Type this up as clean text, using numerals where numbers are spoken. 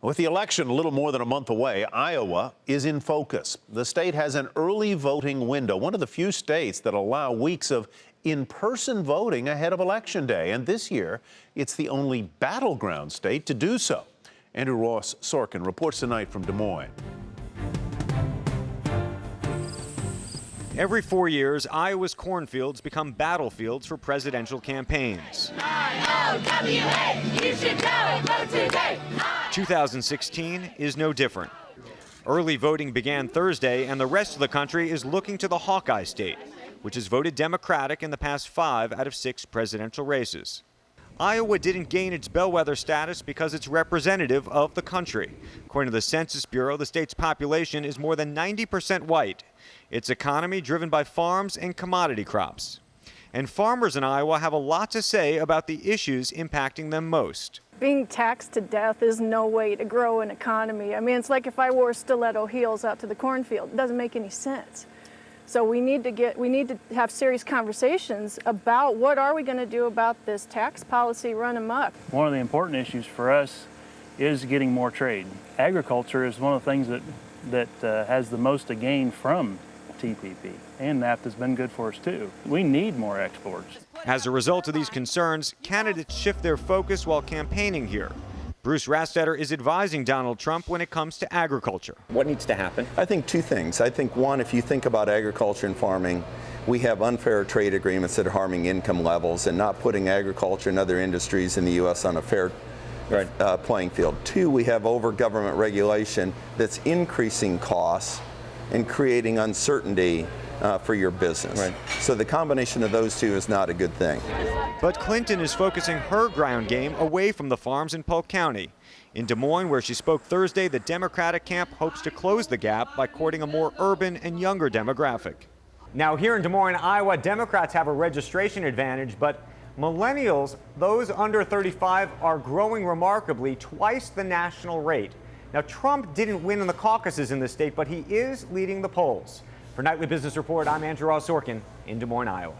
With the election a little more than a month away, Iowa is in focus. The state has an early voting window, one of the few states that allow weeks of in-person voting ahead of Election Day. And this year, it's the only battleground state to do so. Ross Sorkin reports tonight from Des Moines. Every 4 years, Iowa's cornfields become battlefields for presidential campaigns. I-O-W-A, you should know it, vote today. 2016 is no different. Early voting began Thursday, and the rest of the country is looking to the Hawkeye state, which has voted Democratic in the past 5 out of 6 presidential races. Iowa didn't gain its bellwether status because it's representative of the country. According to the Census Bureau, the state's population is more than 90% white. Its economy driven by farms and commodity crops. And farmers in Iowa have a lot to say about the issues impacting them most. Being taxed to death is no way to grow an economy. I mean, it's like if I wore stiletto heels out to the cornfield. It doesn't make any sense. So we need to have serious conversations about what are we going to do about this tax policy run amok. One of the important issues for us is getting more trade. Agriculture is one of the things that has the most to gain from TPP, and NAFTA's been good for us too. We need more exports. As a result of these concerns, candidates shift their focus while campaigning here. Bruce Rastetter is advising Donald Trump when it comes to agriculture. What needs to happen? I think 2 things. I think one, if you think about agriculture and farming, we have unfair trade agreements that are harming income levels and not putting agriculture and other industries in the U.S. on a fair playing field. 2, we have over-government regulation that's increasing costs and creating uncertainty for your business. Right. So the combination of those 2 is not a good thing. But Clinton is focusing her ground game away from the farms in Polk County. In Des Moines, where she spoke Thursday, the Democratic camp hopes to close the gap by courting a more urban and younger demographic. Now, here in Des Moines, Iowa, Democrats have a registration advantage, but millennials, those under 35, are growing remarkably, twice the national rate. Now, Trump didn't win in the caucuses in the state, but he is leading the polls. For Nightly Business Report, I'm Ross Sorkin in Des Moines, Iowa.